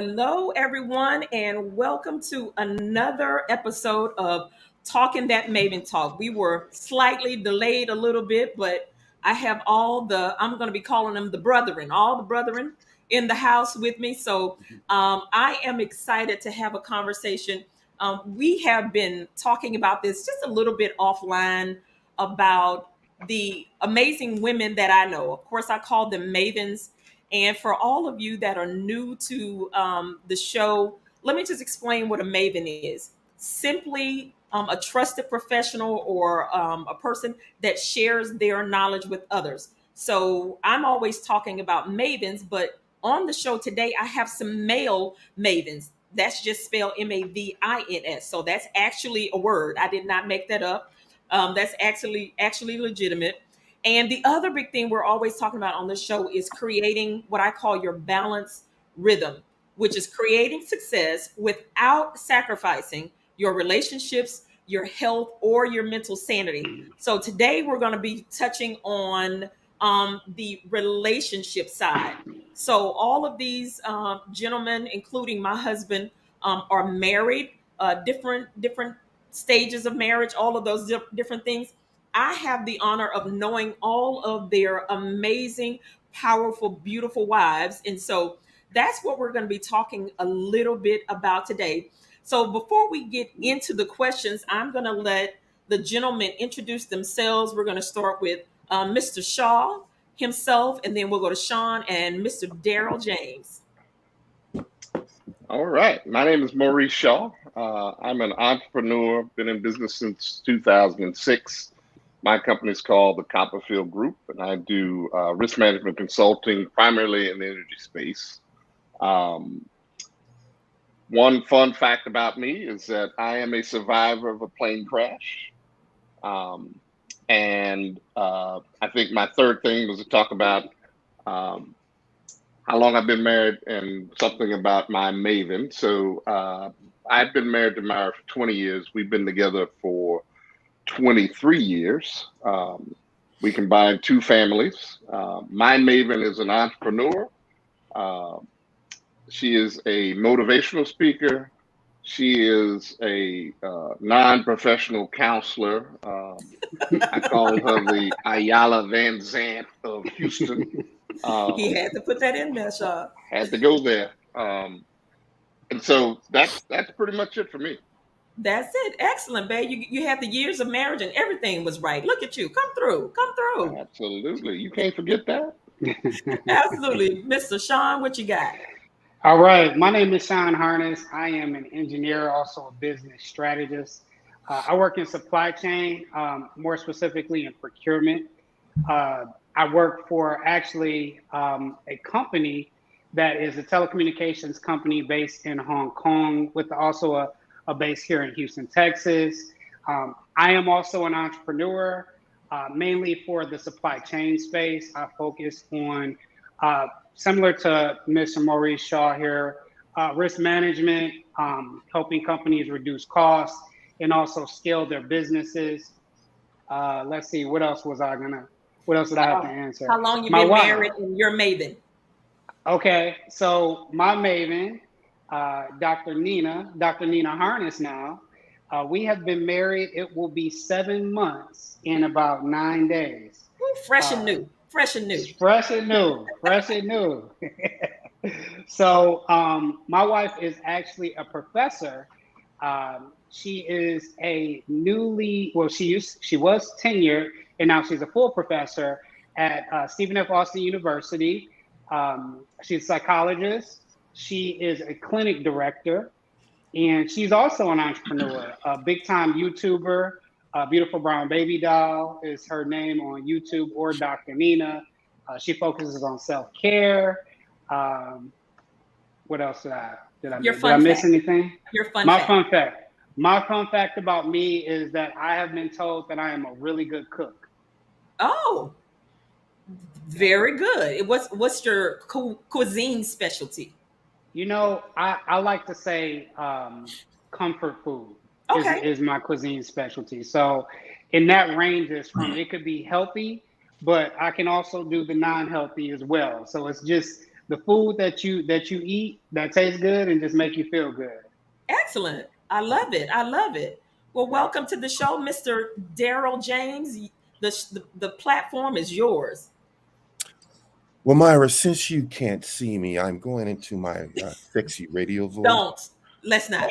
Hello, everyone, and welcome to another episode of Talkin That Maventalk. We were slightly delayed a little bit, but I have I'm going to be calling them all the brethren in the house with me. So I am excited to have a conversation. We have been talking about this just a little bit offline about the amazing women that I know. Of course, I call them mavens. And for all of you that are new to the show, let me just explain what a maven is. Simply a trusted professional or a person that shares their knowledge with others. So I'm always talking about mavens, but on the show today, I have some male mavens. That's just spelled Mavins. So that's actually a word. I did not make that up. That's actually legitimate. And the other big thing we're always talking about on this show is creating what I call your balance rhythm, which is creating success without sacrificing your relationships, your health, or your mental sanity. So today we're going to be touching on the relationship side. So all of these gentlemen, including my husband, are married, different stages of marriage, all of those different things. I have the honor of knowing all of their amazing, powerful, beautiful wives. And so that's what we're going to be talking a little bit about today. So before we get into the questions, I'm going to let the gentlemen introduce themselves. We're going to start with Mr. Shaw himself, and then we'll go to Sean and Mr. Darrell James. All right. My name is Maurice Shaw. I'm an entrepreneur, been in business since 2006. My company is called the Copperfield Group, and I do risk management consulting primarily in the energy space. One fun fact about me is that I am a survivor of a plane crash. And I think my third thing was to talk about how long I've been married and something about my Maven. So I've been married to Myra for 20 years. We've been together for 23 years. We combined two families. My Maven is an entrepreneur. She is a motivational speaker. She is a non-professional counselor. I call her the Ayala Van Zant of Houston. He had to put that in there, Shaw. Had to go there. And so that's pretty much it for me. That's it. Excellent, babe. You had the years of marriage and everything was right. Look at you. Come through. Absolutely. You can't forget that. Absolutely. Mr. Sean, what you got? All right. My name is Sean Harness. I am an engineer, also a business strategist. I work in supply chain, more specifically in procurement. I work for actually a company that is a telecommunications company based in Hong Kong with also a base here in Houston, Texas. I am also an entrepreneur, mainly for the supply chain space. I focus on, similar to Mr. Maurice Shaw here, risk management, helping companies reduce costs and also scale their businesses. Let's see, what else did I have to answer? How long you been married and your Maven? Okay, so my Maven, Dr. Nina Harness now, we have been married. It will be 7 months in about 9 days. Fresh and new. So my wife is actually a professor. She is she was tenured, and now she's a full professor at Stephen F. Austin University. She's a psychologist. She is a clinic director, and she's also an entrepreneur, a big-time YouTuber. Beautiful Brown Baby Doll is her name on YouTube, or Dr. Nina. She focuses on self-care. What else did I miss anything? My fun fact about me is that I have been told that I am a really good cook. Oh, very good. What's your cuisine specialty? You know, I like to say comfort food is my cuisine specialty. So in that ranges from, it could be healthy, but I can also do the non-healthy as well. So it's just the food that you eat that tastes good and just make you feel good. Excellent. I love it. I love it. Well, welcome to the show, Mr. Darrell James. The platform is yours. Well, Myra, since you can't see me, I'm going into my sexy radio voice. Don't. Let's not.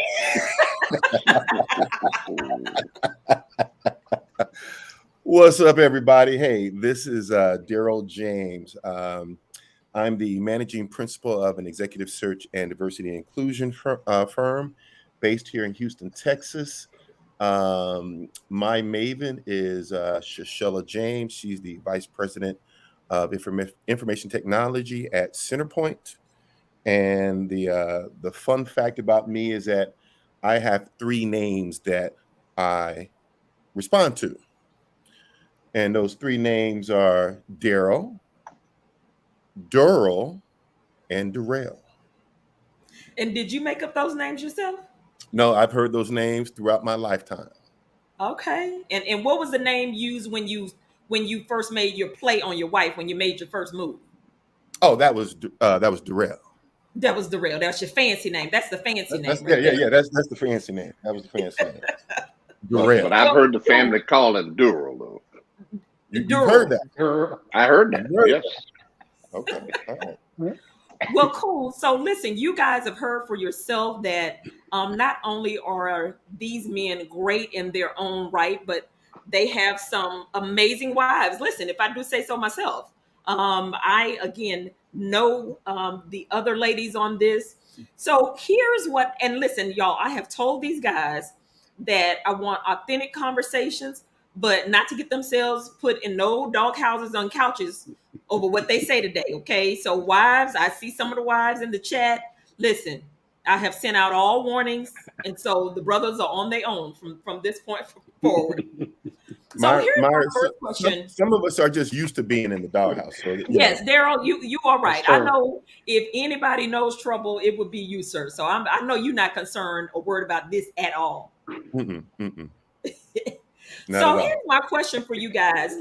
What's up, everybody? Hey, this is Darrell James. I'm the managing principal of an executive search and diversity and inclusion firm based here in Houston, Texas. My Maven is Shoshella James. She's the vice president of information technology at Centerpoint. And the fun fact about me is that I have 3 names that I respond to. And those 3 names are Darrell, Darrell, and Darrell. And did you make up those names yourself? No, I've heard those names throughout my lifetime. Okay. And what was the name used when you first made your play on your wife, when you made your first move? Oh, that was Darrell. That was Darrell. That's your fancy name. That's the fancy name. Yeah. That's the fancy name. That was the fancy name. Darrell. But I've heard the family call it Darrell, though. You heard that? I heard that. Yes. Okay. All right. Well, cool. So listen, you guys have heard for yourself that not only are these men great in their own right, but they have some amazing wives. Listen, if I do say so myself, I again know the other ladies on this. So here's what, and listen, y'all, I have told these guys that I want authentic conversations, but not to get themselves put in no dog houses on couches over what they say today. Okay. So wives, I see some of the wives in the chat. Listen, I have sent out all warnings. And so the brothers are on their own from this point forward. So here's my first question. Some of us are just used to being in the doghouse. So yes, Darrell, you are right. Sure. I know if anybody knows trouble, it would be you, sir. So I know you're not concerned or worried about this at all. So here's my question for you guys.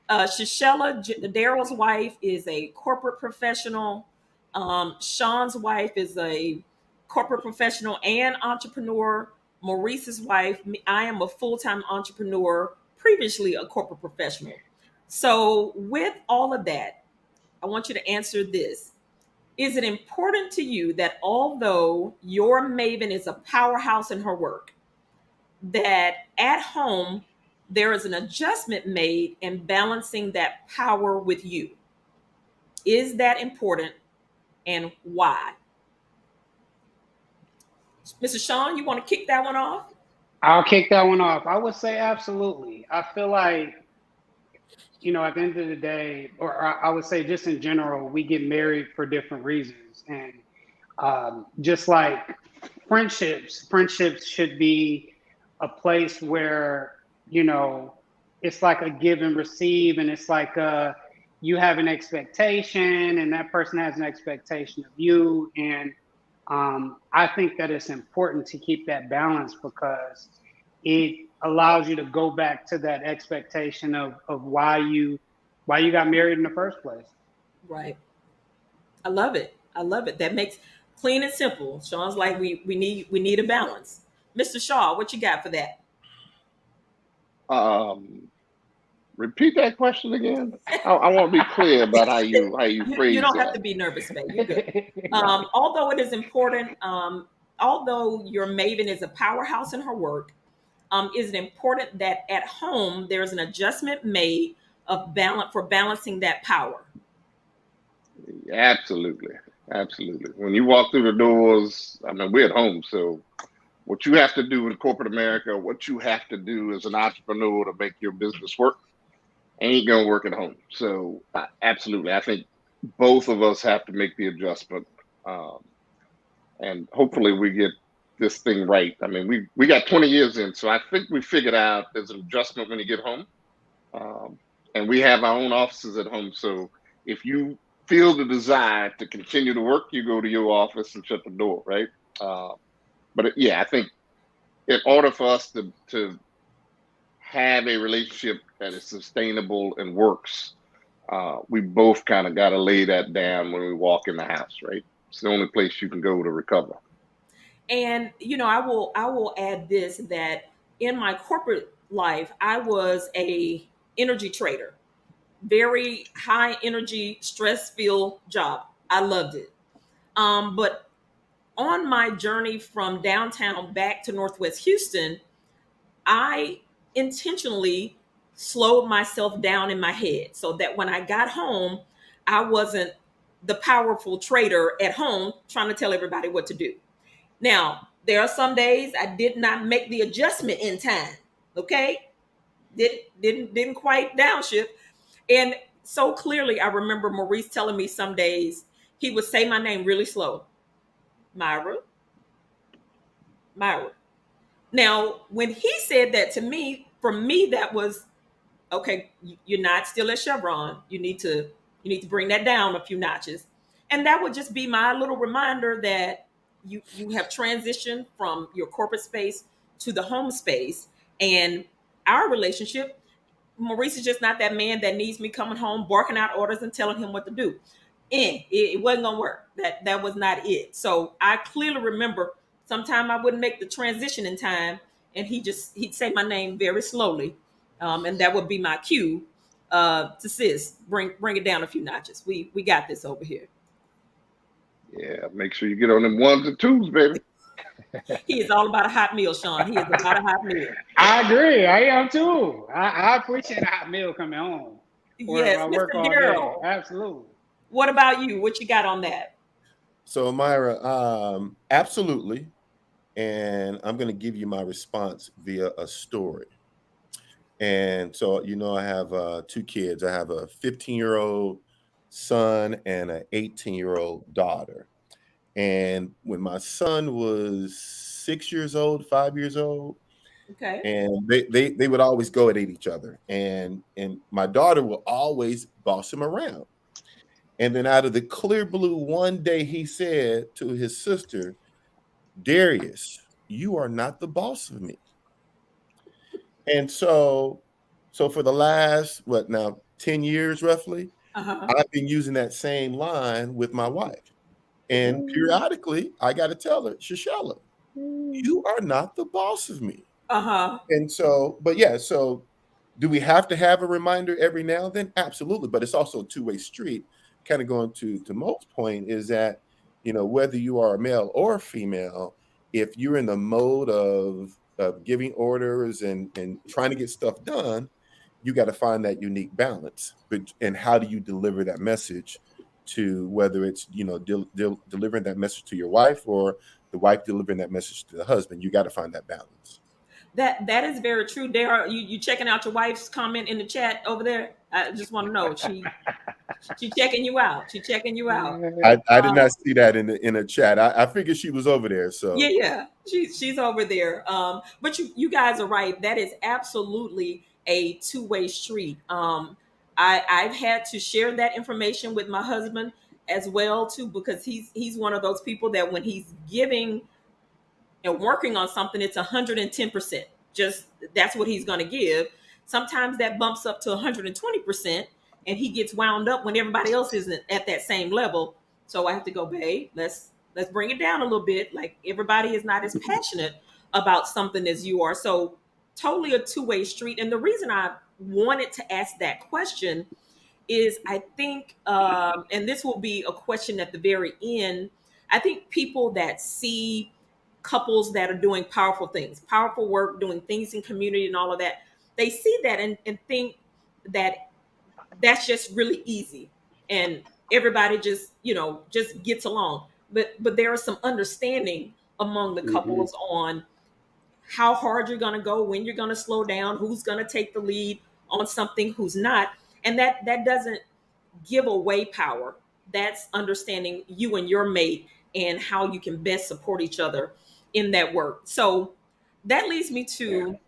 Shoshella, Darrell's wife, is a corporate professional. Sean's wife is a corporate professional and entrepreneur. Maurice's wife, I am a full-time entrepreneur, previously a corporate professional. So with all of that, I want you to answer this. Is it important to you that although your Maven is a powerhouse in her work, that at home there is an adjustment made in balancing that power with you? Is that important, and why? Mr. Sean, you want to kick that one off? I'll kick that one off. I would say absolutely. I feel like, at the end of the day, or I would say just in general, we get married for different reasons. And just like friendships should be a place where, it's like a give and receive, and it's like you have an expectation and that person has an expectation of you. And I think that it's important to keep that balance because it allows you to go back to that expectation of why you got married in the first place. Right. I love it. That makes clean and simple. Sean's like, we need a balance. Mr. Shaw, what you got for that? Repeat that question again. I want to be clear about how you phrase You don't that. have to be nervous, man. You're good. Although it is important, although your Maven is a powerhouse in her work, is it important that at home there's an adjustment made of balancing that power? Absolutely. When you walk through the doors, we're at home, so what you have to do in corporate America, what you have to do as an entrepreneur to make your business work, ain't gonna work at home. So absolutely, I think both of us have to make the adjustment, and hopefully we get this thing right. We got 20 years in, so I think we figured out there's an adjustment when you get home, and we have our own offices at home. So if you feel the desire to continue to work, you go to your office and shut the door, right? But I think in order for us to have a relationship that is sustainable and works, we both kind of got to lay that down when we walk in the house, right? It's the only place you can go to recover. And I will add this, that in my corporate life, I was a energy trader. Very high energy, stress filled job. I loved it. But on my journey from downtown back to Northwest Houston, I intentionally slowed myself down in my head so that when I got home, I wasn't the powerful trader at home trying to tell everybody what to do. Now, there are some days I did not make the adjustment in time. Okay? Didn't quite downshift. And so clearly I remember Maurice telling me some days he would say my name really slow. Myra, Myra. Now, when he said that to me, for me, that was okay. You're not still at Chevron. You need to bring that down a few notches, and that would just be my little reminder that you have transitioned from your corporate space to the home space, and our relationship. Maurice is just not that man that needs me coming home, barking out orders and telling him what to do. And it wasn't gonna work. That was not it. So I clearly remember sometime I wouldn't make the transition in time, and he'd say my name very slowly, and that would be my cue to sis, bring it down a few notches. We got this over here. Yeah, make sure you get on them ones and twos, baby. He is all about a hot meal, Sean. He is about a hot meal. I agree. I am too. I appreciate a hot meal coming home or Yes, I work Mr. all day. Darrell. Absolutely. What about you? What you got on that? So, Myra, absolutely. And I'm going to give you my response via a story. And so, I have two kids. I have a 15-year-old son and an 18-year-old daughter. And when my son was 6 years old, 5 years old, Okay. and they would always go at each other. And my daughter will always boss him around. And then out of the clear blue, one day he said to his sister, Darius, you are not the boss of me. And so for the last, what now, 10 years roughly, Uh-huh. I've been using that same line with my wife. And periodically, I got to tell her, Shoshella, you are not the boss of me. Uh-huh. And so, but yeah, so do we have to have a reminder every now and then? Absolutely. But it's also a two-way street. Kind of going to Mo's point is that, whether you are a male or a female, if you're in the mode of giving orders and trying to get stuff done, you got to find that unique balance. But and how do you deliver that message to whether it's delivering that message to your wife or the wife delivering that message to the husband? You got to find that balance. That is very true. Darrell, you checking out your wife's comment in the chat over there? I just want to know. She checking you out. She checking you out. I did Um, not see that in a chat. I figured she was over there. yeah, So yeah. She's over there. But you guys are right. That is absolutely a two-way street. I've had to share that information with my husband as well too, because he's one of those people that when he's giving and working on something, it's 110%. Just that's what he's going to give. Sometimes that bumps up to 120%, and he gets wound up when everybody else isn't at that same level. So I have to go, babe, let's bring it down a little bit. Like everybody is not as passionate about something as you are. So totally a two-way street. And the reason I wanted to ask that question is I think, and this will be a question at the very end. I think people that see couples that are doing powerful things, powerful work, doing things in community and all of that, they see that and think that that's just really easy and everybody just gets along. But there is some understanding among the Hmm. couples on how hard you're going to go, when you're going to slow down, who's going to take the lead on something, who's not. And that doesn't give away power. That's understanding you and your mate and how you can best support each other in that work. So that leads me Yeah. to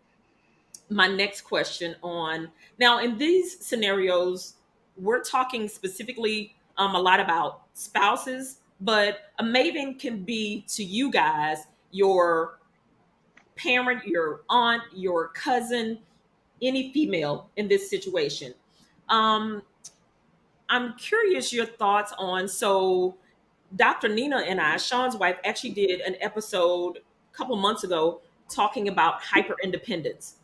my next question on now in these scenarios, we're talking specifically a lot about spouses, but a maven can be to you guys your parent, your aunt, your cousin, any female in this situation. Um, I'm curious your thoughts on, so Dr. Nina and I, Sean's wife, actually did an episode a couple months ago talking about hyper independence.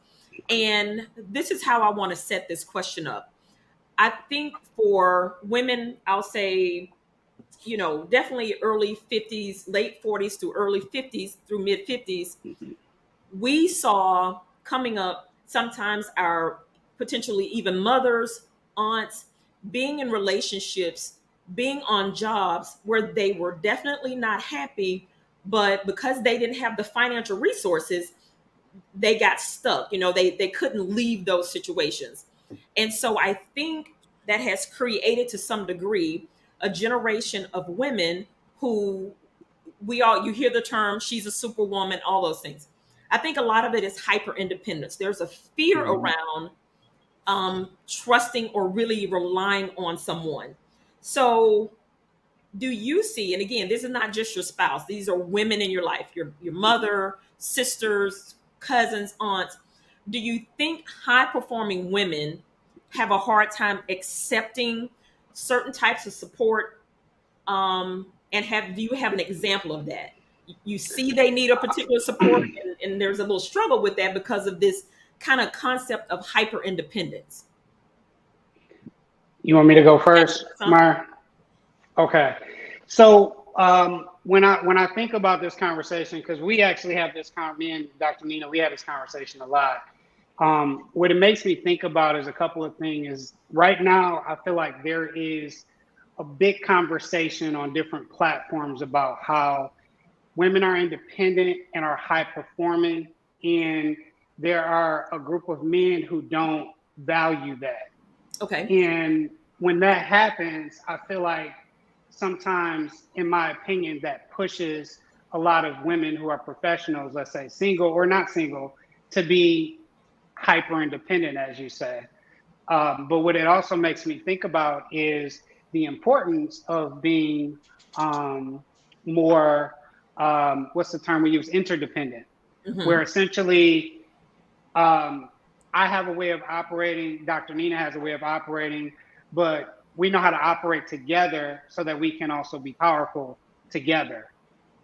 And this is how I want to set this question up. I think for women, I'll say, definitely early 50s, late 40s to early 50s through mid 50s, we saw coming up sometimes our potentially even mothers, aunts, being in relationships, being on jobs where they were definitely not happy, but because they didn't have the financial resources, they got stuck. They couldn't leave those situations. And so I think that has created to some degree a generation of women who you hear the term she's a superwoman, all those things. I think a lot of it is hyper independence. There's a fear Mhm. around trusting or really relying on someone. So do you see, and again, this is not just your spouse, these are women in your life, your mother, sisters, cousins, aunts. Do you think high performing women have a hard time accepting certain types of support? And do you have an example of that? You see they need a particular support, and there's a little struggle with that because of this kind of concept of hyper independence. You want me to go first, Some. Mar? Okay. So when I think about this conversation, because we actually have me and Dr. Nina, we have this conversation a lot. What it makes me think about is a couple of things. Is right now I feel like there is a big conversation on different platforms about how women are independent and are high performing, and there are a group of men who don't value that. Okay. And when that happens, I feel like sometimes, in my opinion, that pushes a lot of women who are professionals, let's say single or not single, to be hyper independent, as you say. But what it also makes me think about is the importance of being more, what's the term we use, interdependent, where Hmm. essentially um, I have a way of operating, Dr. Nina has a way of operating, but we know how to operate together so that we can also be powerful together.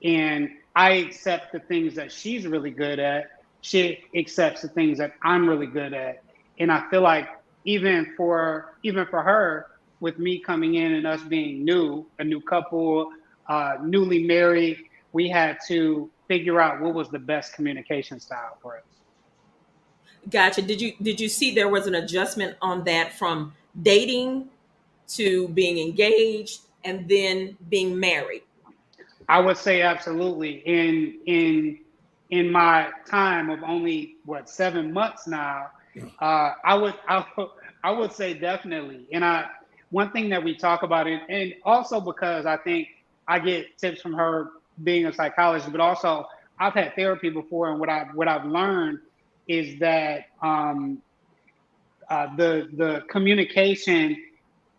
And I accept the things that she's really good at. She accepts the things that I'm really good at. And I feel like even for her, with me coming in and us being a new couple, newly married, we had to figure out what was the best communication style for us. Gotcha. Did you see there was an adjustment on that from dating to being engaged and then being married? I would say absolutely. In my time of only 7 months now, I would say definitely. And one thing that we talk about it, and also because I think I get tips from her being a psychologist, but also I've had therapy before, and what I've learned is that the communication,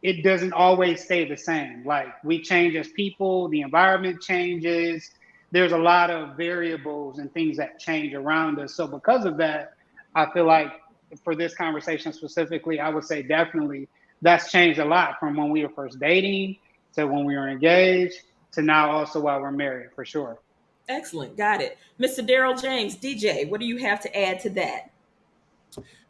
it doesn't always stay the same. Like we change as people, the environment changes. There's a lot of variables and things that change around us. So because of that, I feel like for this conversation specifically, I would say definitely that's changed a lot from when we were first dating to when we were engaged to now also while we're married, for sure. Excellent. Got it. Mr. Darrell James, DJ, what do you have to add to that?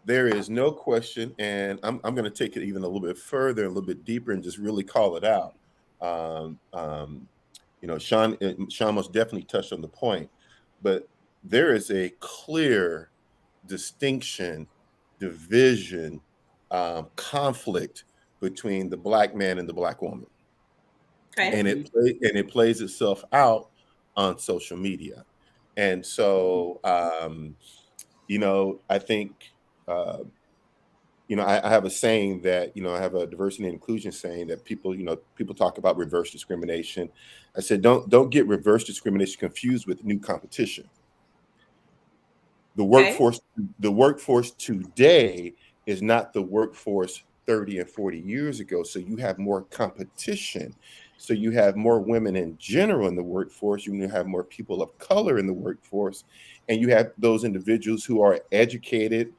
There is no question, and I'm going to take it even a little bit further, a little bit deeper, and just really call it out. Um, um, Sean most definitely touched on the point, but there is a clear distinction, division, conflict between the black man and the black woman, Okay. and Mhm. it plays itself out on social media, and so I think. Uh, I have a saying that, I have a diversity and inclusion saying that people talk about reverse discrimination. I said, don't get reverse discrimination confused with new competition. The Okay. workforce, the workforce today is not the workforce 30 and 40 years ago. So you have more competition. So you have more women in general in the workforce. You have more people of color in the workforce. And you have those individuals who are educated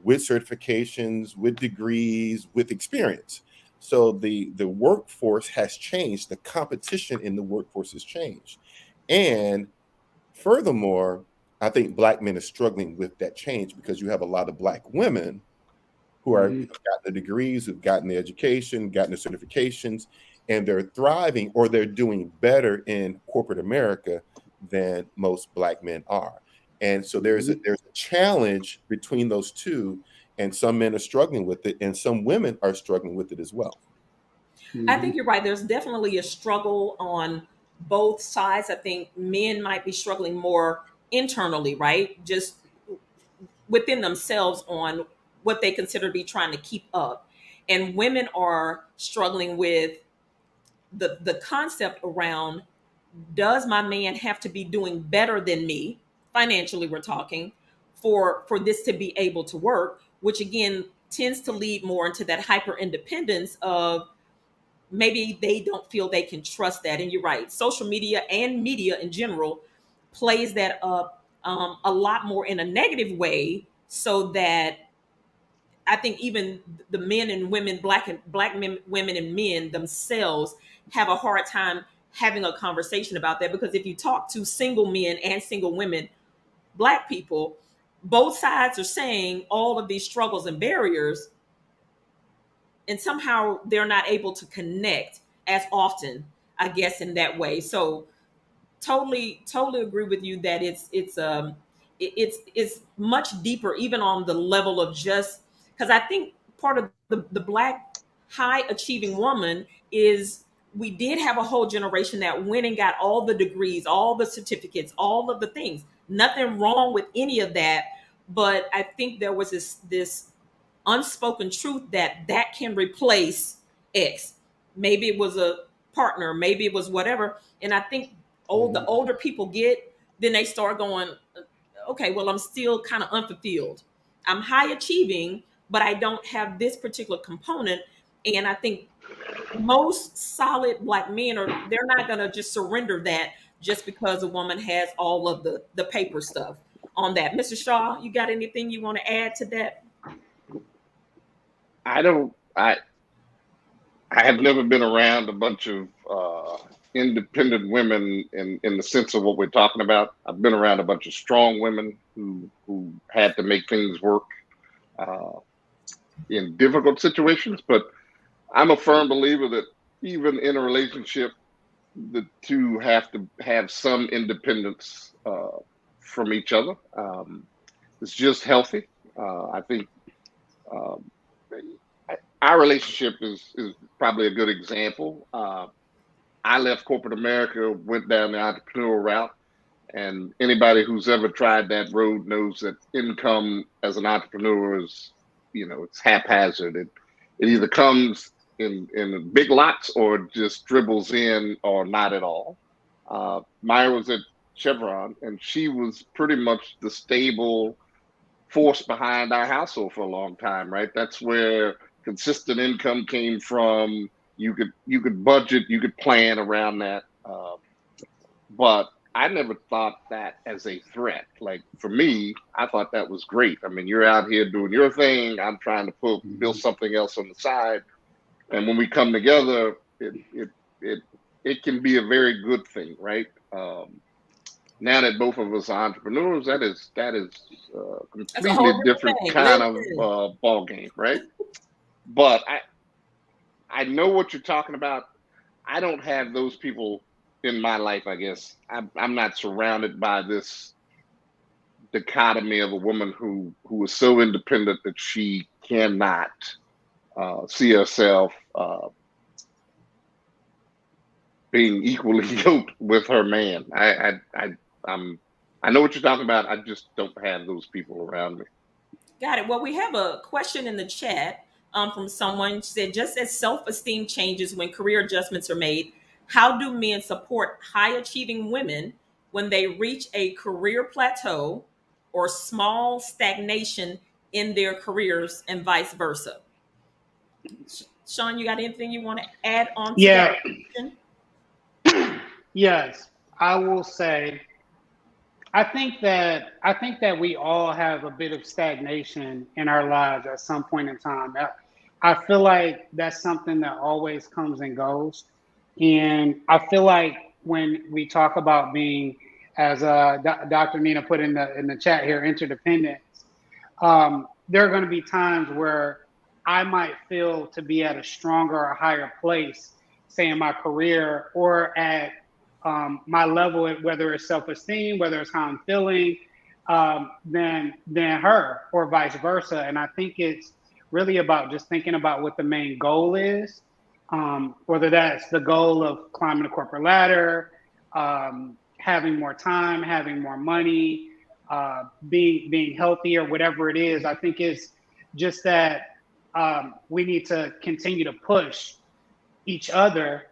with certifications, with degrees, with experience. So the workforce has changed. The competition in the workforce has changed. And furthermore, I think Black men are struggling with that change because you have a lot of Black women who are who've gotten the degrees, who've gotten the education, gotten the certifications, and they're thriving or they're doing better in corporate America than most Black men are. And so there's a challenge between those two, and some men are struggling with it, and some women are struggling with it as well. I think you're right. There's definitely a struggle on both sides. I think men might be struggling more internally, right? Just within themselves on what they consider to be trying to keep up. And women are struggling with the concept around, does my man have to be doing better than me, financially we're talking, for this to be able to work, which again tends to lead more into that hyper independence of maybe they don't feel they can trust that. And you're right, social media and media in general plays that up a lot more in a negative way, so that I think even the men and women, black men, women and men themselves have a hard time having a conversation about that, because if you talk to single men and single women, Black people, both sides are saying all of these struggles and barriers, and somehow they're not able to connect as often, I guess, in that way. So totally agree with you that it's much deeper, even on the level of just, because I think part of the Black high achieving woman is, we did have a whole generation that went and got all the degrees, all the certificates, all of the things. Nothing wrong with any of that, but I think there was this unspoken truth that that can replace X. Maybe it was a partner, maybe it was whatever. And I think the older people get, then they start going, okay, well, I'm still kind of unfulfilled. I'm high achieving, but I don't have this particular component. And I think most solid Black men are, they're not going to just surrender that just because a woman has all of the paper stuff on that. Mr. Shaw, you got anything you want to add to that? I don't. I have never been around a bunch of independent women in the sense of what we're talking about. I've been around a bunch of strong women who had to make things work uh, in difficult situations. But I'm a firm believer that even in a relationship, the two have to have some independence from each other. It's just healthy. I think um, our relationship is probably a good example. I left corporate America, went down the entrepreneurial route, and anybody who's ever tried that road knows that income as an entrepreneur is, it's haphazard. It either comes in big lots or it just dribbles in or not at all. Maya was at Chevron, and she was pretty much the stable force behind our household for a long time, right? That's where consistent income came from. You could budget, you could plan around that, but I never thought that as a threat. Like for me, I thought that was great. I mean, you're out here doing your thing. I'm trying to build something else on the side, and when we come together, it can be a very good thing, right? Now that both of us are entrepreneurs, that is a That's a completely whole different different thing. kind of Listen. ball game, right? But I know what you're talking about. I don't have those people in my life. I guess I'm not surrounded by this dichotomy of a woman who is so independent that she cannot see herself being equally yoked with her man. I know what you're talking about. I just don't have those people around me. Got it. Well, we have a question in the chat from someone. She said, just as self esteem changes when career adjustments are made, how do men support high achieving women when they reach a career plateau or small stagnation in their careers and vice versa? Sean, you got anything you want to add on to that Yeah, question? yes, I will say I think that we all have a bit of stagnation in our lives at some point in time. I feel like that's something that always comes and goes. And I feel like when we talk about being, as Dr. Nina put in the chat here, interdependence, there are going to be times where I might feel to be at a stronger or higher place, say in my career or at my level, whether it's self-esteem, whether it's how I'm feeling, than her, or vice versa. And I think it's really about just thinking about what the main goal is, whether that's the goal of climbing the corporate ladder, having more time, having more money, being healthy, or whatever it is. I think it's just that we need to continue to push each other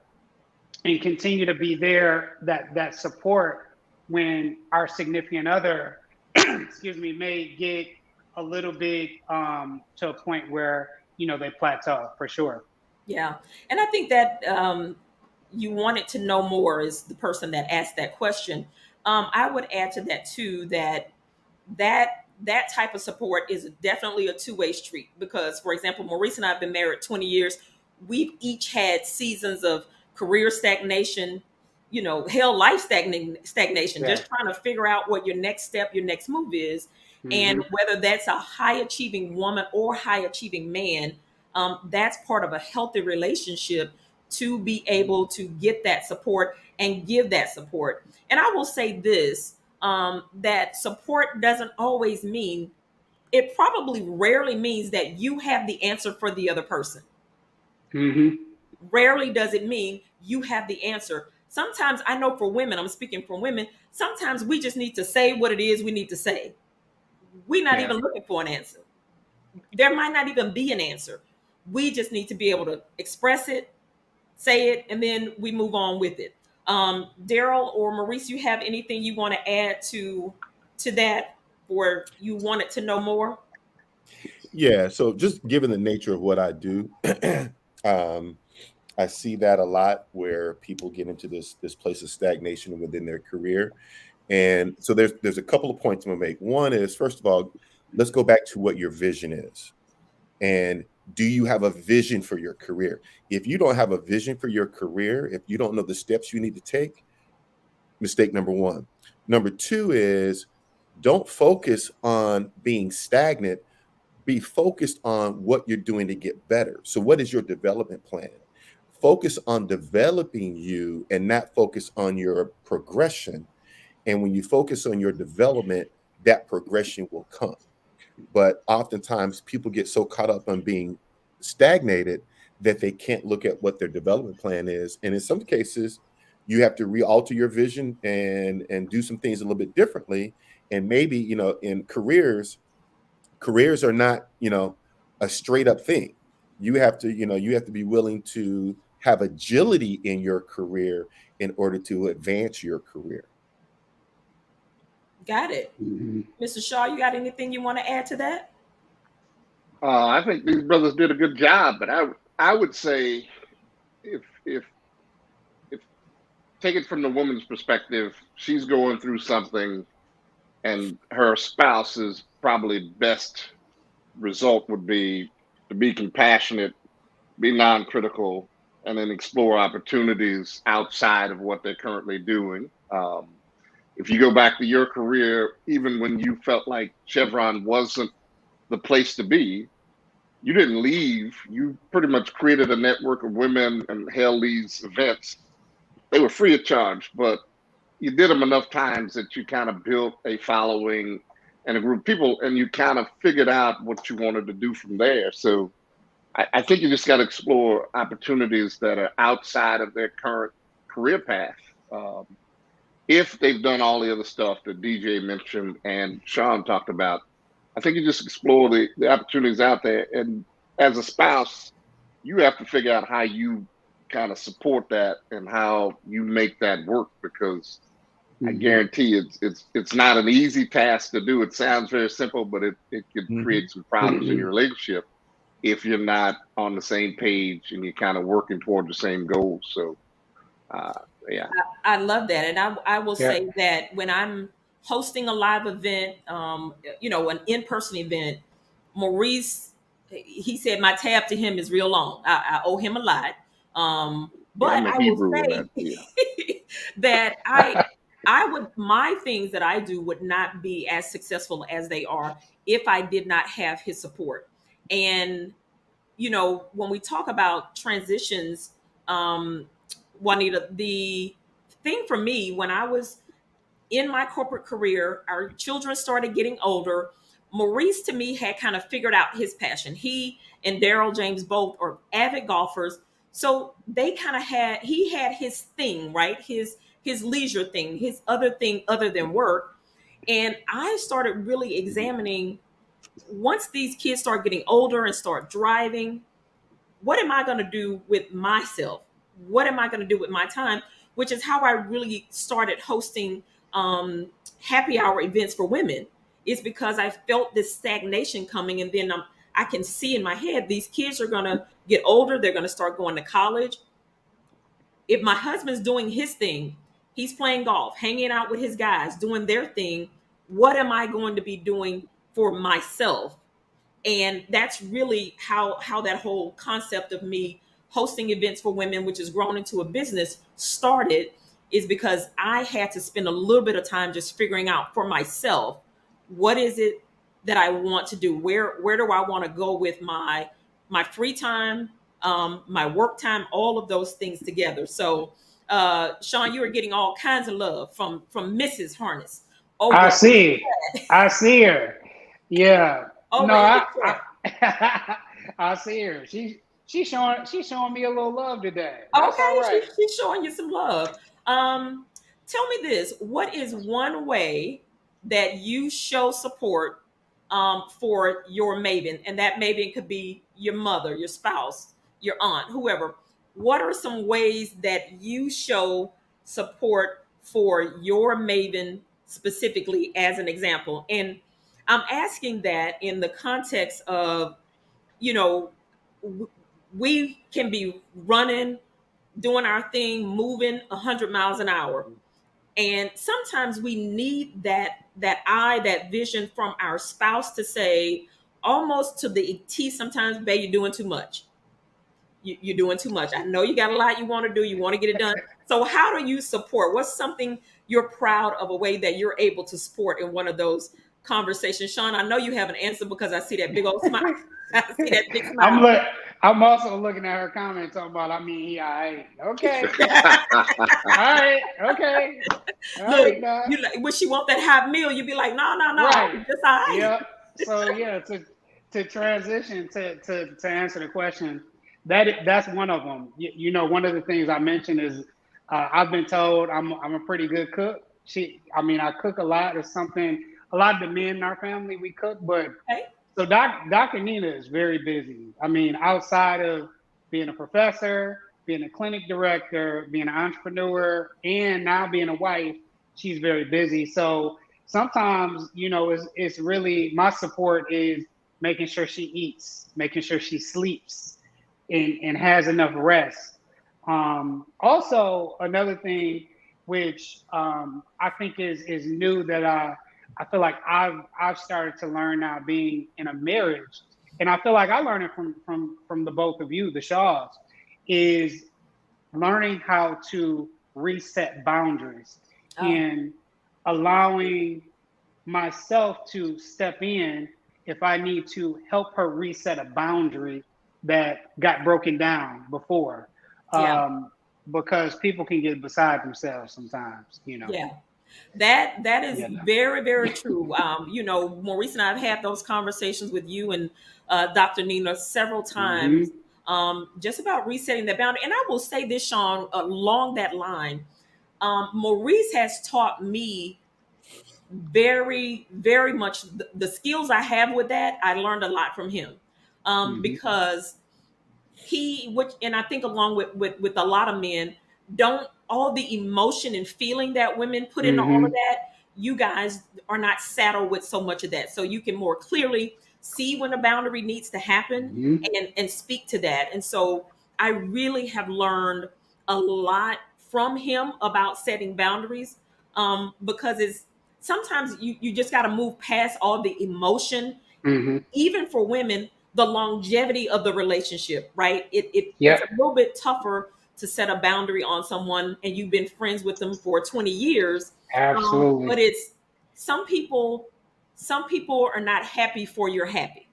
and continue to be there, that support when our significant other, excuse me, may get a little bit to a point where they plateau, for sure. Yeah. And I think that you wanted to know more is the person that asked that question. I would add to that too that type of support is definitely a two-way street, because for example, Maurice and I have been married 20 years. We've each had seasons of career stagnation, hell, life stagnation, Yeah. just trying to figure out what your next step, your next move is. Mm-hmm. And whether that's a high achieving woman or high achieving man, that's part of a healthy relationship, to be able to get that support and give that support. And I will say this, that support doesn't always mean, it probably rarely means that you have the answer for the other person. Mm-hmm. Rarely does it mean you have the answer. Sometimes, I know for women, I'm speaking for women, sometimes we just need to say what it is we need to say. We're not Yeah. even looking for an answer. There might not even be an answer. We just need to be able to express it, say it, and then we move on with it. Darrell or Maurice, you have anything you want to add to that, or you wanted to know more? Yeah, so just given the nature of what I do, um, I see that a lot where people get into this place of stagnation within their career. And so there's a couple of points I'm gonna make. One is, first of all, let's go back to what your vision is. And do you have a vision for your career? If you don't have a vision for your career, if you don't know the steps you need to take, mistake number one. Number two is, don't focus on being stagnant, be focused on what you're doing to get better. So what is your development plan? Focus on developing you and not focus on your progression. And when you focus on your development, that progression will come. But oftentimes people get so caught up on being stagnated that they can't look at what their development plan is. And in some cases, you have to re-alter your vision and do some things a little bit differently. And maybe, in careers are not, a straight up thing. You have to be willing to have agility in your career in order to advance your career. Got it. Mm-hmm. Mr. Shaw, you got anything you want to add to that? I think these brothers did a good job, but I would say, if if take it from the woman's perspective, she's going through something, and her spouse's probably best result would be to be compassionate, be non-critical, and then explore opportunities outside of what they're currently doing. If you go back to your career, even when you felt like Chevron wasn't the place to be, you didn't leave. You pretty much created a network of women and held these events. They were free of charge, but you did them enough times that you kind of built a following and a group of people, and you kind of figured out what you wanted to do from there. So I think you just got to explore opportunities that are outside of their current career path. Um, if they've done all the other stuff that DJ mentioned and Sean talked about, I think you just explore the opportunities out there. And as a spouse, you have to figure out how you kind of support that and how you make that work, because I Mm-hmm. guarantee it's not an easy task to do. It sounds very simple, but it could Mhm. create some problems in your relationship if you're not on the same page and you're kind of working toward the same goals. So, uh, yeah. I love that. And I will Yeah. say that when I'm hosting a live event, an in person event, Maurice he said my tab to him is real long. I owe him a lot. Yeah, But I'm a I will Hebrew in that. say Yeah. that I would, my things that I do would not be as successful as they are if I did not have his support. And when we talk about transitions, um, Juanita, the thing for me when I was in my corporate career, our children started getting older. Maurice, to me, had kind of figured out his passion. He and Darrell James both are avid golfers. So they kind of he had his thing, right? His leisure thing, his other thing other than work. And I started really examining once these kids start getting older and start driving, what am I going to do with myself? What am I going to do with my time? Which is how I really started hosting happy hour events for women. Is because I felt this stagnation coming, and then I can see in my head these kids are going to get older. They're going to start going to college. If my husband's doing his thing, he's playing golf, hanging out with his guys, doing their thing. What am I going to be doing for myself? And that's really how that whole concept of me hosting events for women, which has grown into a business, started, is because I had to spend a little bit of time just figuring out for myself, what is it that I want to do, where do I want to go with my free time, my work time, all of those things together. So Sean, you are getting all kinds of love from Mrs. Harness I over see. I see her. Yeah. over No, in the I chat. I see her. She's showing me a little love today. That's all Okay, right. she's showing you some love. Um, Tell me this: what is one way that you show support for your maven? And that maven could be your mother, your spouse, your aunt, whoever. What are some ways that you show support for your maven specifically, as an example? And I'm asking that in the context of, you know, we can be running, doing our thing, moving 100 miles an hour. And sometimes we need that eye, that vision from our spouse to say, almost to the T, sometimes, babe, you're doing too much. You're doing too much. I know you got a lot you want to do. You want to get it done. So how do you support? What's something you're proud of, a way that you're able to support in one of those conversations? Sean, I know you have an answer because I see that big old smile. I see that big I'm smile. look. I'm also looking at her comment talking about. I mean, he, all right, okay, all right, okay, all right, Look, now, you like, would she want that hot meal? You'd be like, no, no, no, right, just all right. yep. So yeah, to transition to answer the question, that's one of them. One of the things I mentioned is I've been told I'm a pretty good cook. I mean, I cook a lot. It's something a lot of the men in our family we cook, but Okay. so Dr. Nina is very busy. I mean, outside of being a professor, being a clinic director, being an entrepreneur, and now being a wife, she's very busy. So sometimes, it's really my support is making sure she eats, making sure she sleeps, and has enough rest. Also, another thing which I think is new that I feel like I've started to learn now being in a marriage, and I feel like I learned it from the both of you, the Shaws, is learning how to reset boundaries Oh, and allowing myself to step in if I need to help her reset a boundary that got broken down before. yeah, Um, because people can get beside themselves sometimes. yeah. That is Yeah. very, very true. Maurice and I have had those conversations with you and Dr. Nina several Hmm. times, just about resetting that boundary. And I will say this, Sean, along that line, Maurice has taught me very, very much the skills I have with that. I learned a lot from him, Hmm. because which, and I think along with a lot of men, don't, all the emotion and feeling that women put into all of Hmm. that, you guys are not saddled with so much of that, so you can more clearly see when a boundary needs to happen Hmm. and speak to that. And so I really have learned a lot from him about setting boundaries, because it's sometimes you just got to move past all the emotion, Hmm. even for women. the longevity of the relationship, right? It's Yep. a little bit tougher to set a boundary on someone and you've been friends with them for 20 years. But Absolutely. it's some people, some people are not happy for your happy.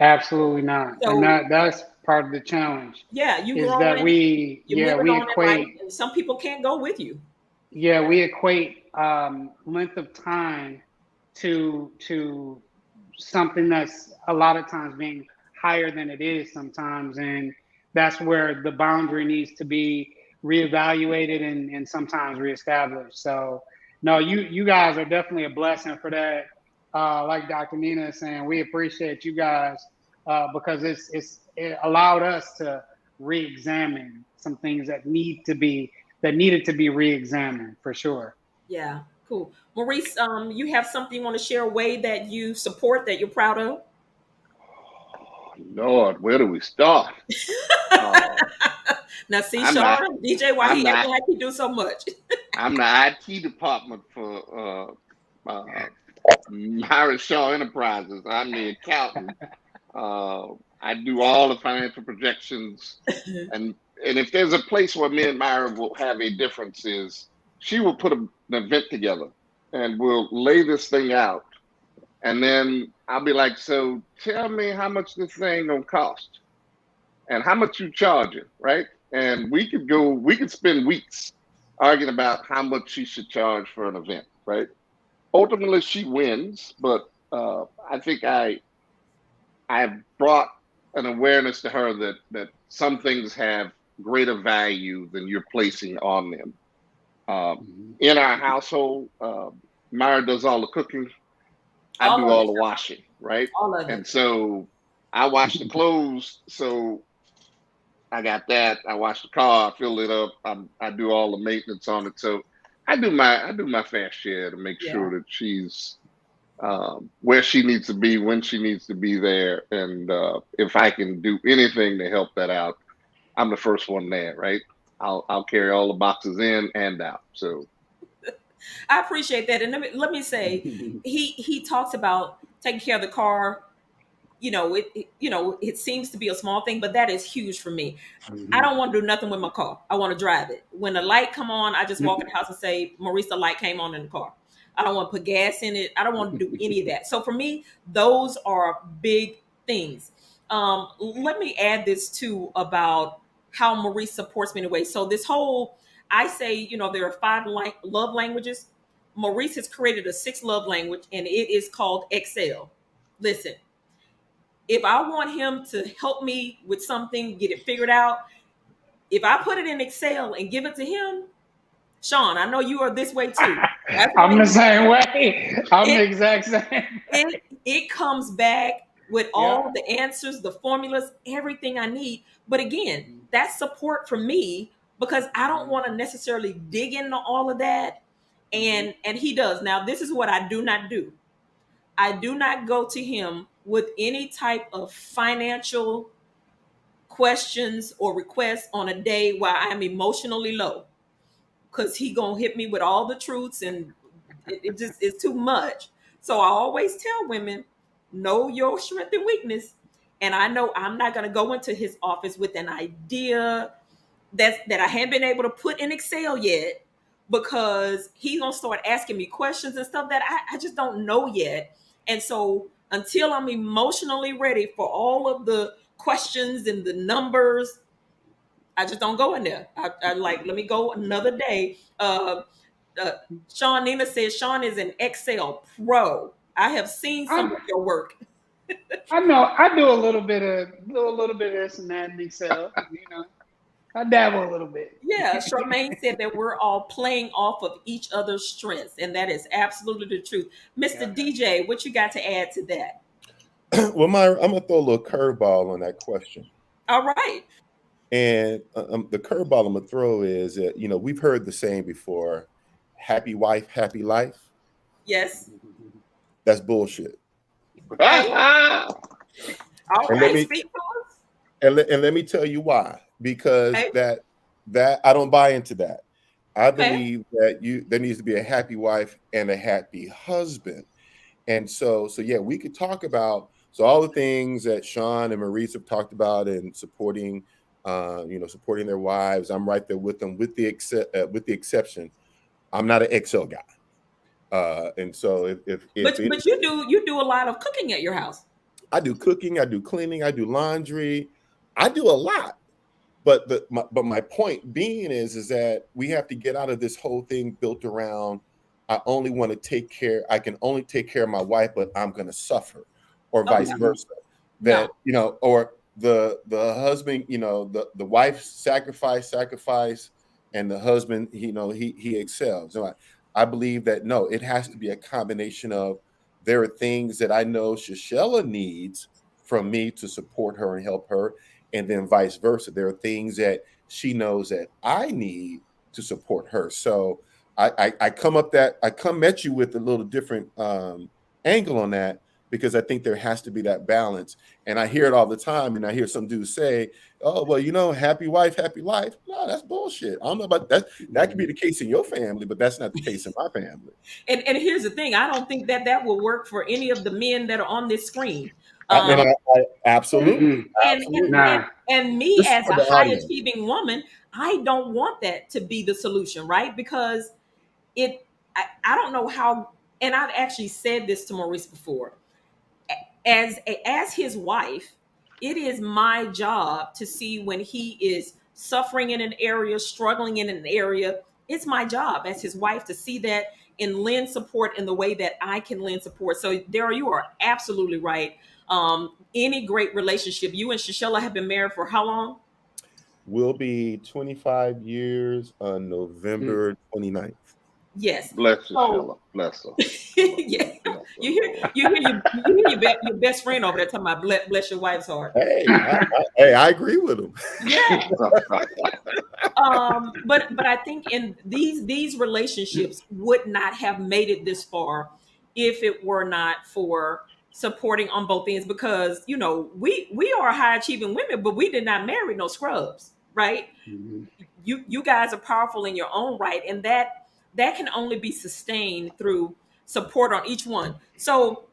Absolutely not. And So that's part of the challenge yeah, you is that growing, you're moving we on in life, equate, and some people can't go with you. length of time to something that's a lot of times being higher than it is sometimes. And that's where the boundary needs to be reevaluated and sometimes reestablished. So no, you guys are definitely a blessing for that. Like Dr. Nina is saying, we appreciate you guys because it allowed us to re-examine some things that needed to be re-examined for sure. Yeah, cool. Maurice, you have something you want to share, a way that you support that you're proud of? Lord, where do we start? Uh, Now, see, I'm the Sean, DJ, why I'm he the acting like he do so much? I'm the IT department for Maurice Shaw Enterprises. I'm the accountant. Uh, I do all the financial projections, and if there's a place where me and Myra will have a difference is she will put an event together, and we'll lay this thing out, and then I'll be like, "So tell me how much this thing gonna cost, and how much you charging, right?" And we could spend weeks arguing about how much she should charge for an event, right? Ultimately, she wins, but I think I have brought an awareness to her that some things have greater value than you're placing on them. Mhm. In our household, Myra does all the cooking. I All do of all it, the washing, right? all of And it. so I wash the clothes. So I got that. I wash the car. I fill it up. I do all the maintenance on it. So I do my fair share to make Yeah. sure that she's where she needs to be, when she needs to be there, and if I can do anything to help that out, I'm the first one there, right? I'll carry all the boxes in and out. So I appreciate that. And let me say, he talks about taking care of the car. It seems to be a small thing, but that is huge for me. I Mhm. don't want to do nothing with my car. I want to drive it. When the light come on, I just walk in the house and say, Maurice, the light came on in the car. I don't want to put gas in it. I don't want to do any of that. So for me, those are big things. Let me add this too about how Maurice supports me in a way. So this whole, I say, there are five love languages. Maurice has created a sixth love language, and it is called Excel. Listen, if I want him to help me with something, get it figured out, if I put it in Excel and give it to him, Sean, I know you are this way too. That's why I'm the you same way. I'm the it exact same it way. it comes back with Yep. all the answers, the formulas, everything I need. But again, that's support for me because I don't Mhm. want to necessarily dig into all of that. Mhm. And he does. Now, this is what I do not do. I do not go to him with any type of financial questions or requests on a day while I'm emotionally low, because he gonna hit me with all the truths, and it just is too much. So I always tell women, know your strength and weakness. And I know I'm not gonna go into his office with an idea that I haven't been able to put in Excel yet, because he's gonna start asking me questions and stuff that I just don't know yet. And so until I'm emotionally ready for all of the questions and the numbers, I just don't go in there. I like, let me go another day. Uh, Sean, Nina says Sean is an Excel pro. I have seen some I of your work. I know I do a little bit of this and that in Excel. I dabble a little bit. Yeah, Charmaine said that we're all playing off of each other's strengths, and that is absolutely the truth. Mr. Yeah. DJ, what you got to add to that? Well, Myra, I'm gonna throw a little curveball on that question. All right. And the curveball I'm gonna throw is that we've heard the saying before, "Happy wife, happy life." Yes. That's bullshit. Okay. All And let right. me Speak to us. and let me tell you why. Because Okay. that I don't buy into that. I Okay. believe that there needs to be a happy wife and a happy husband. And so yeah, we could talk about So all the things that Sean and Maurice have talked about and supporting, supporting their wives, I'm right there with them, with the exception, I'm not an Excel guy. And so if But you do a lot of cooking at your house. I do cooking, I do cleaning, I do laundry, I do a lot. But my point being is that we have to get out of this whole thing built around I can only take care of my wife, but I'm gonna suffer, or Oh vice no, versa. no. That, or the husband, the wife sacrifice, and the husband, he excels. So I believe that no, it has to be a combination of, there are things that I know Shishella needs from me to support her and help her, and then vice versa. There are things that she knows that I need to support her. So I come at you with a little different angle on that, because I think there has to be that balance. And I hear it all the time, and I hear some dudes say, "Oh, well, happy wife, happy life." No, that's bullshit. I don't know about that. That could be the case in your family, but that's not the case in my family. And here's the thing: I don't think that will work for any of the men that are on this screen. And Um, I absolutely, Mm-mm. and and absolutely. and Nah. and me This is as for a the high audience. achieving woman, I don't want that to be the solution, right? Because I don't know how, and I've actually said this to Maurice before. As his wife, it is my job to see when he is suffering in an area, struggling in an area. It's my job as his wife to see that and lend support in the way that I can lend support. So, Darrell, you are absolutely right. Any great relationship, you and Shishella have been married for how long? Will be 25 years on Mm. November 29th. Yes. Bless you, So, Sheila. Bless her. yeah, Bless her, you hear your best friend over there talking about bless your wife's heart. Hey, I agree with him. Yeah. Lord. But I think in these relationships would not have made it this far if it were not for supporting on both ends, because we are high achieving women, but we did not marry no scrubs, right? Mhm. You guys are powerful in your own right, and that can only be sustained through support on each one. So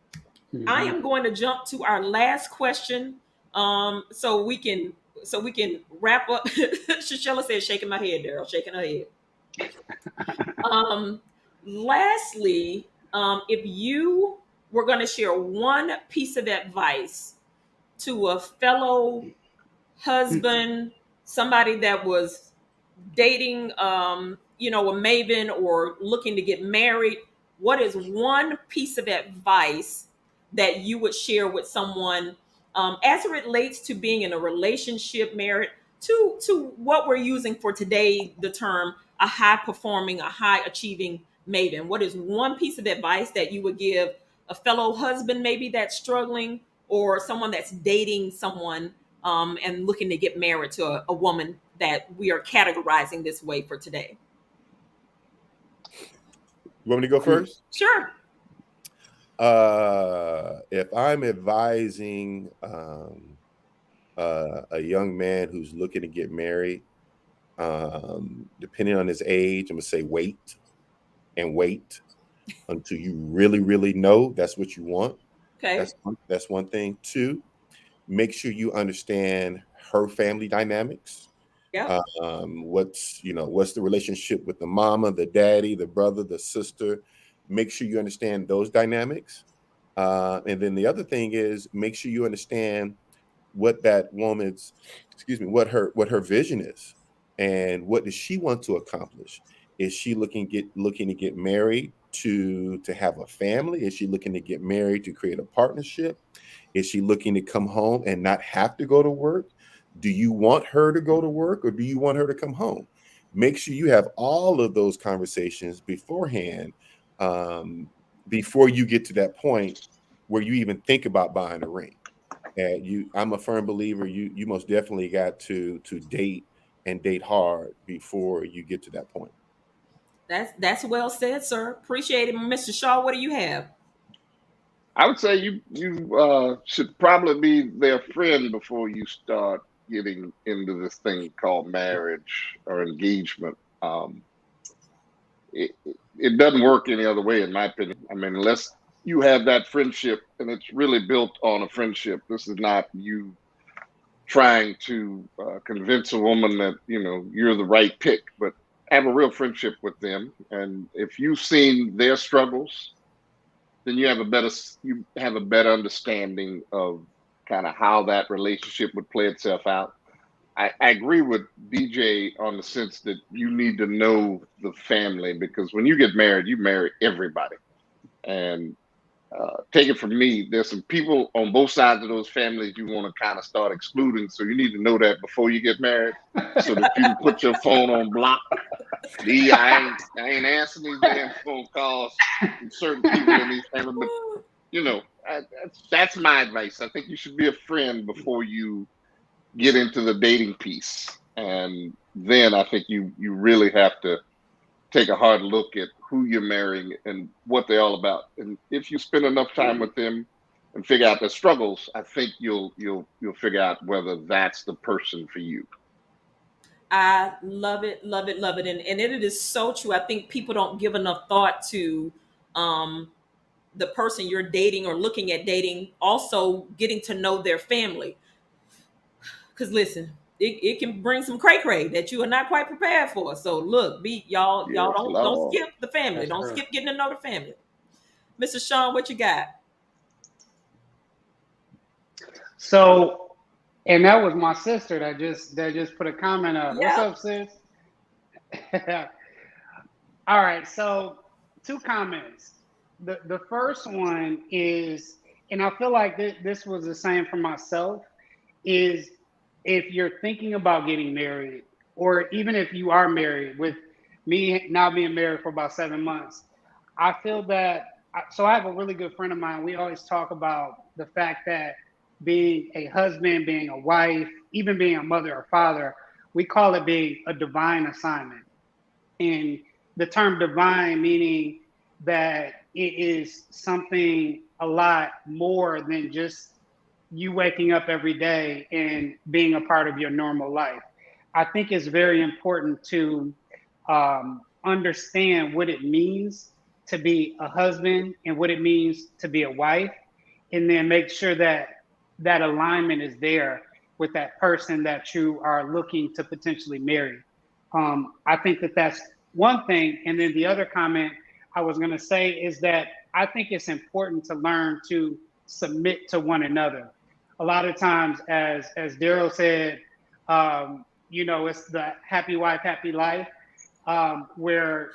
I Mhm. am going to jump to our last question, so we can wrap up. Shashella says, shaking my head, Darrell, shaking her head. Um, Lastly, if you were going to share one piece of advice to a fellow husband, somebody that was dating, a maven or looking to get married, what is one piece of advice that you would share with someone, as it relates to being in a relationship, married, to what we're using for today, the term a high performing, a high achieving maven? What is one piece of advice that you would give a fellow husband, maybe that's struggling, or someone that's dating someone, and looking to get married to a woman that we are categorizing this way for today? You want me to go first? Sure. If I'm advising a young man who's looking to get married, depending on his age, I'm gonna say wait and wait until you really, really know that's what you want. Okay. That's one thing. Two, make sure you understand her family dynamics. Yep. What's the relationship with the mama, the daddy, the brother, the sister. Make sure you understand those dynamics. And then the other thing is, make sure you understand what that woman's, what her vision is, and what does she want to accomplish. Is she looking to get married to have a family? Is she looking to get married to create a partnership? Is she looking to come home and not have to go to work? Do you want her to go to work, or do you want her to come home? Make sure you have all of those conversations beforehand, um, before you get to that point where you even think about buying a ring. And I'm a firm believer, you most definitely got to date, and date hard before you get to that point. That's well said, sir. Appreciate it. Mr. Shaw, what do you have? I would say you should probably be their friend before you start getting into this thing called marriage or engagement. It doesn't work any other way, in my opinion. I mean, unless you have that friendship, and it's really built on a friendship. This is not you trying to convince a woman that you're the right pick, but have a real friendship with them. And if you've seen their struggles, then you have a better understanding of kind of how that relationship would play itself out. I agree with DJ on the sense that you need to know the family, because when you get married, you marry everybody. And take it from me, there's some people on both sides of those families you want to kind of start excluding. So you need to know that before you get married, so that you can put your phone on block. I ain't answering these damn phone calls from certain people in these families. But that's my advice. I think you should be a friend before you get into the dating piece, and then I think you really have to take a hard look at who you're marrying and what they're all about. And if you spend enough time with them and figure out their struggles, I think you'll figure out whether that's the person for you. I love it, love it, love it. And it is so true. I think people don't give enough thought to um, the person you're dating or looking at dating, also getting to know their family. Because listen, it can bring some cray cray that you are not quite prepared for. So look, y'all Yes, don't Lord. skip the family. That's Don't true. skip getting to know the family. Mr. Sean, what you got? So, and that was my sister that just put a comment up. What's Yep. up, sis? All right, so two comments. The first one is, and I feel like this was the same for myself, is if you're thinking about getting married, or even if you are married, with me now being married for about 7 months, I feel that. So I have a really good friend of mine. We always talk about the fact that being a husband, being a wife, even being a mother or father, we call it being a divine assignment. And the term divine meaning that it is something a lot more than just you waking up every day and being a part of your normal life. I think it's very important to understand what it means to be a husband and what it means to be a wife, and then make sure that that alignment is there with that person that you are looking to potentially marry. I think that that's one thing. And then the other comment I was going to say is that I think it's important to learn to submit to one another. A lot of times, as Darrell said, it's the happy wife, happy life, where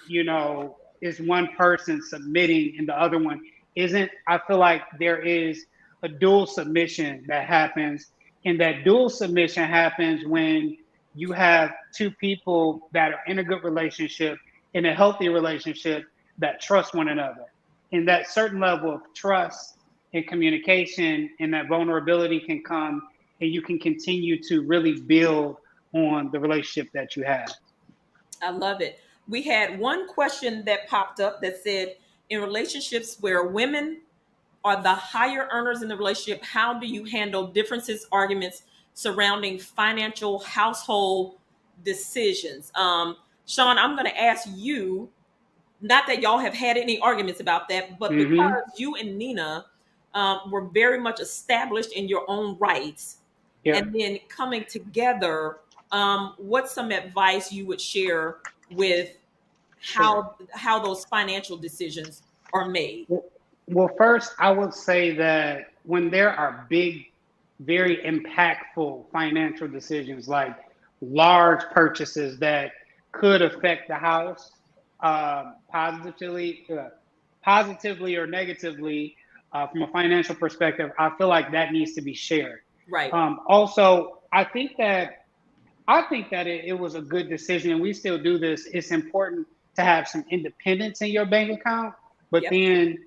is one person submitting and the other one isn't. I feel like there is a dual submission that happens, and that dual submission happens when you have two people that are in a good relationship, in a healthy relationship, that trust one another. And that certain level of trust and communication and that vulnerability can come, and you can continue to really build on the relationship that you have. I love it. We had one question that popped up that said, in relationships where women are the higher earners in the relationship, how do you handle differences, arguments surrounding financial household decisions? Sean, I'm going to ask you, not that y'all have had any arguments about that, but Mm-hmm. because you and Nina were very much established in your own rights, Yep. and then coming together, what's some advice you would share with Sure. how those financial decisions are made? Well, first, I would say that when there are big, very impactful financial decisions, like large purchases that could affect the house positively or negatively, from a financial perspective, I feel like that needs to be shared. Right. Also, I think that it was a good decision, and we still do this. It's important to have some independence in your bank account, but Yep. then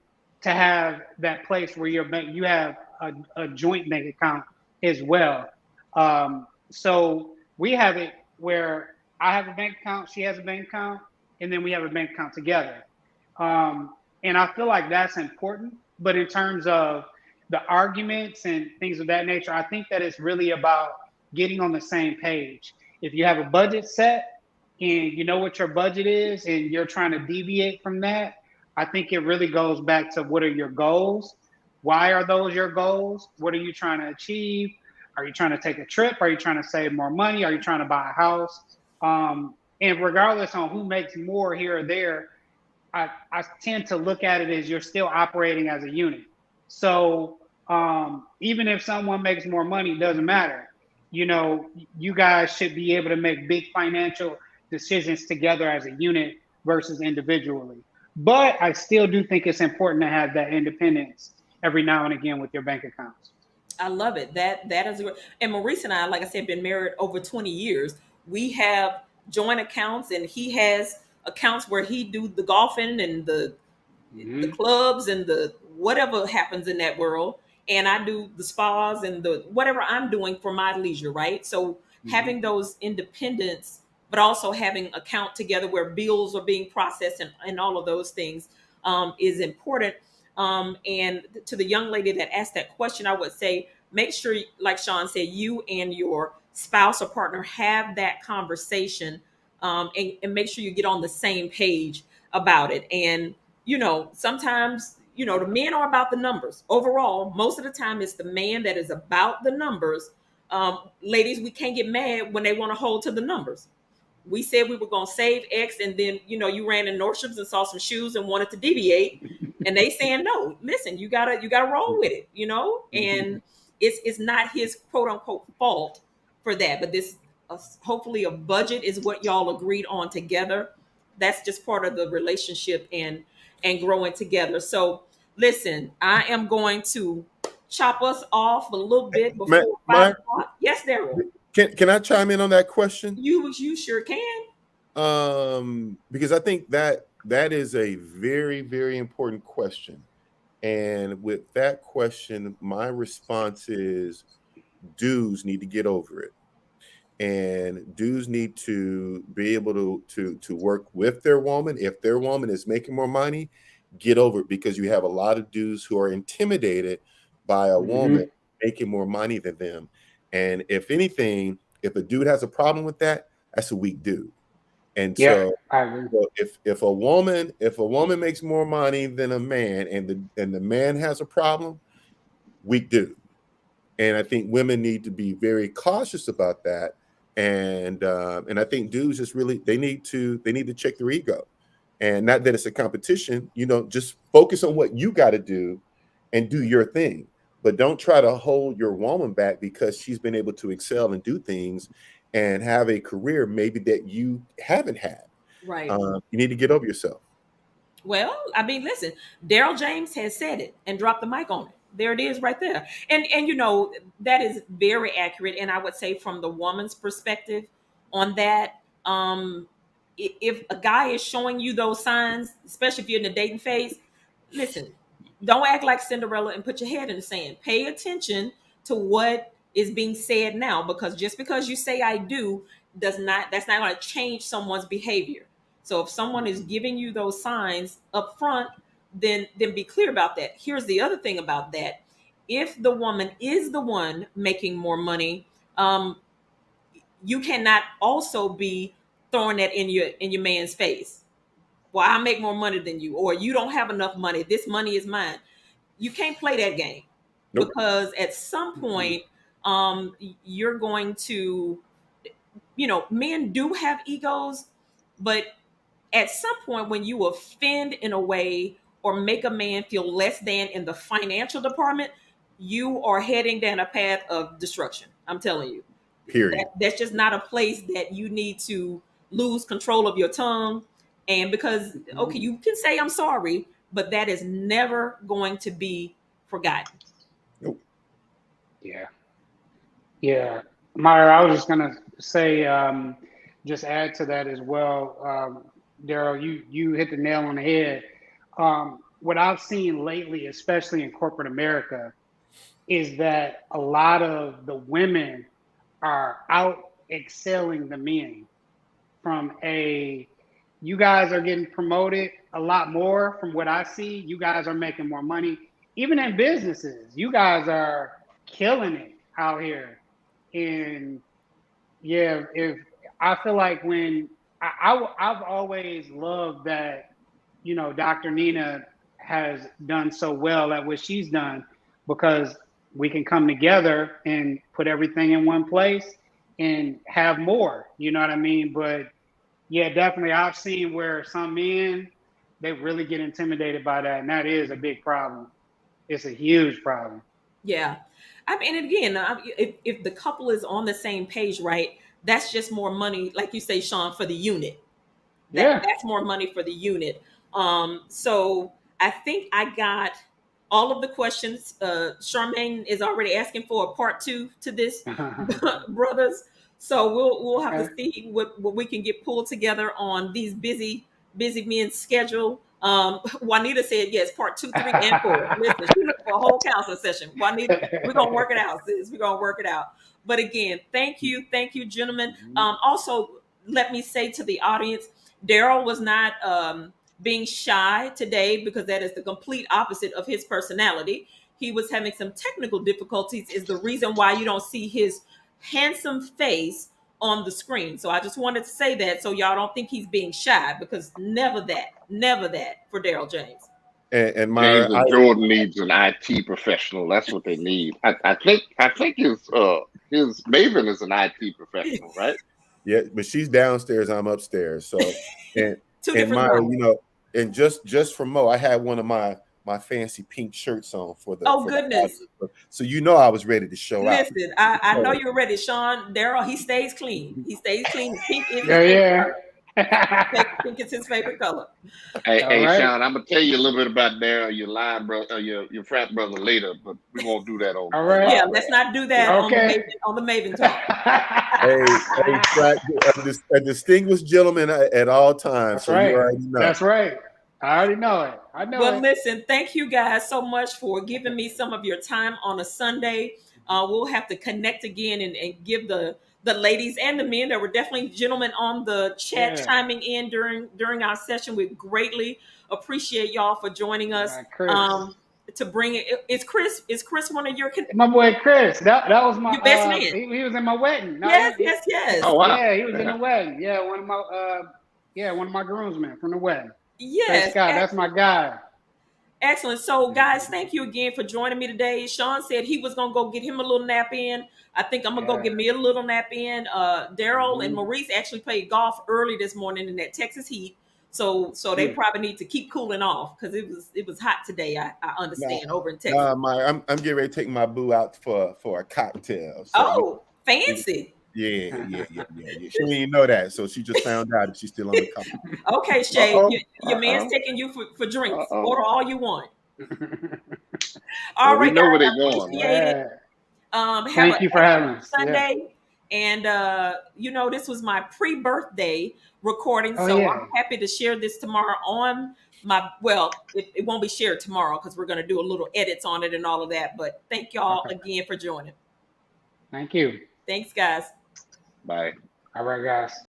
to have that place where you have a joint bank account as well. So we have it where I have a bank account, she has a bank account, and then we have a bank account together. And I feel like that's important. But in terms of the arguments and things of that nature, I think that it's really about getting on the same page. If you have a budget set and you know what your budget is and you're trying to deviate from that, I think it really goes back to what are your goals? Why are those your goals? What are you trying to achieve? Are you trying to take a trip? Are you trying to save more money? Are you trying to buy a house? And regardless on who makes more here or there, I tend to look at it as you're still operating as a unit. So even if someone makes more money, it doesn't matter. You know, you guys should be able to make big financial decisions together as a unit versus individually. But I still do think it's important to have that independence every now and again with your bank accounts. I love it. That is good. And Maurice and I, like I said, been married over 20 years. We have joint accounts, and he has accounts where he do the golfing and the Mm-hmm. clubs and the whatever happens in that world, and I do the spas and the whatever I'm doing for my leisure, right? So Mm-hmm. having those independence, but also having account together where bills are being processed, and all of those things is important. And to the young lady that asked that question, I would say make sure, like Sean said, you and your spouse or partner have that conversation, and make sure you get on the same page about it. And sometimes, the men are about the numbers. Overall, most of the time, it's the man that is about the numbers. Ladies, we can't get mad when they want to hold to the numbers. We said we were going to save X, and then, you ran in Nordstrom's and saw some shoes and wanted to deviate. And they saying, no, listen, you gotta roll with it, and it's not his quote unquote fault for that. But this, hopefully a budget is what y'all agreed on together. That's just part of the relationship, and growing together. So listen, I am going to chop us off a little bit before five My, o'clock. Yes, Darrell. can I chime in on that question? You sure can. Because I think that is a very, very important question. And with that question, my response is dudes need to get over it. And dudes need to be able to work with their woman. If their woman is making more money, get over it, because you have a lot of dudes who are intimidated by a woman Mm-hmm. making more money than them. And if anything, if a dude has a problem with that, that's a weak dude. And Yeah, so, I agree. if a woman makes more money than a man, and the man has a problem, weak dude. And I think women need to be very cautious about that. And I think dudes just really they need to check their ego, and not that it's a competition. Just focus on what you got to do, and do your thing. But don't try to hold your woman back because she's been able to excel and do things and have a career maybe that you haven't had. Right. You need to get over yourself. Well, I mean, listen, Daryl James has said it and dropped the mic on it. There it is right there. And that is very accurate. And I would say from the woman's perspective on that, if a guy is showing you those signs, especially if you're in the dating phase, listen, don't act like Cinderella and put your head in the sand. Pay attention to what is being said now, because just because you say I do that's not going to change someone's behavior. So if someone is giving you those signs up front, then be clear about that. Here's the other thing about that. If the woman is the one making more money, you cannot also be throwing that in your man's face. Well, I make more money than you, or you don't have enough money. This money is mine. You can't play that game, Nope. because at some Mm-hmm. point, you're going to, men do have egos, but at some point when you offend in a way or make a man feel less than in the financial department, you are heading down a path of destruction. I'm telling you. Period. That's just not a place that you need to lose control of your tongue. And because, Mm-hmm. okay, you can say I'm sorry, but that is never going to be forgotten. Nope. Yeah. Yeah, Myra, I was just gonna say, just add to that as well. Darrell, you hit the nail on the head. What I've seen lately, especially in corporate America, is that a lot of the women are out excelling the men. From a, you guys are getting promoted a lot more. From what I see, you guys are making more money, even in businesses. You guys are killing it out here. And if I feel like when I've always loved that Dr. Nina has done so well at what she's done, because we can come together and put everything in one place and have more. You know what I mean? But yeah, definitely, I've seen where some men, they really get intimidated by that, and that is a big problem. It's a huge problem. Yeah. I mean, and again, if the couple is on the same page, right, that's just more money, like you say, Sean, for the unit. Yeah. That's more money for the unit. So I think I got all of the questions. Charmaine is already asking for a part two to this, brothers. So we'll have to Okay. see what we can get pulled together on these busy men's schedule. Juanita said yes, part 2, 3, and 4. Listen, she looked for a whole counseling session. Juanita, we're gonna work it out, sis. We're gonna work it out. But again, thank you, gentlemen. Also, let me say to the audience, Darrell was not being shy today, because that is the complete opposite of his personality. He was having some technical difficulties, is the reason why you don't see his handsome face on the screen. So I just wanted to say that, so y'all don't think he's being shy, because never that for Darrell James. And James Myra, and Jordan needs an IT professional. That's what they need. I think his Maven is an IT professional, right? yeah, but she's downstairs, I'm upstairs. So and Two and different Myra, rooms. and just for Mo, I had one of my fancy pink shirts on for the Oh goodness. so I was ready to show out. Listen, I know you're ready, Sean. Darrell, he stays clean. He stays clean. Pink is his Yeah, favorite yeah. color. Pink is his favorite color. Hey, All hey, right. Sean, I'm gonna tell you a little bit about Darrell, your line brother, your frat brother later, but we won't do that All on right. Yeah, live let's air. not do that Okay. on the Maven talk. Hey, a distinguished gentleman at all times. That's So you right. already know. That's right. I already know it. I know Well, it. listen, thank you guys so much for giving me some of your time on a Sunday. We'll have to connect again and give the ladies and the men. There were definitely gentlemen on the chat Yeah. chiming in during our session. We greatly appreciate y'all for joining us. Chris. To bring it, is Chris one of your My boy Chris. That was my your best man? he was in my wedding. No, Yes, yes. Oh wow! yeah, he was in Yeah. the wedding. Yeah, one of my groomsmen from the wedding. Chris Yes, Scott, that's my guy. excellent. So, guys, thank you again for joining me today. Sean said he was gonna go get him a little nap in. I think I'm gonna go Yeah. get me a little nap in. Darrell and Mhm. Maurice actually played golf early this morning in that Texas heat, so they probably need to keep cooling off, because it was hot today. I understand over in Texas. I'm getting ready to take my boo out for a cocktail. So Oh, fancy. yeah. She didn't even know that, so she just found out that she's still on the call. Okay, Shay, your man's Uh-oh. taking you for drinks. Uh-oh. Order all you want. Well, All we right, know guys, where they're I going, appreciate right? it. Have Thank you for having us. Sunday. And this was my pre-birthday recording, Oh, so yeah. I'm happy to share this tomorrow on it won't be shared tomorrow, because we're going to do a little edits on it and all of that. But thank y'all again for joining. Thank you. Thanks, guys. Bye. All right, guys.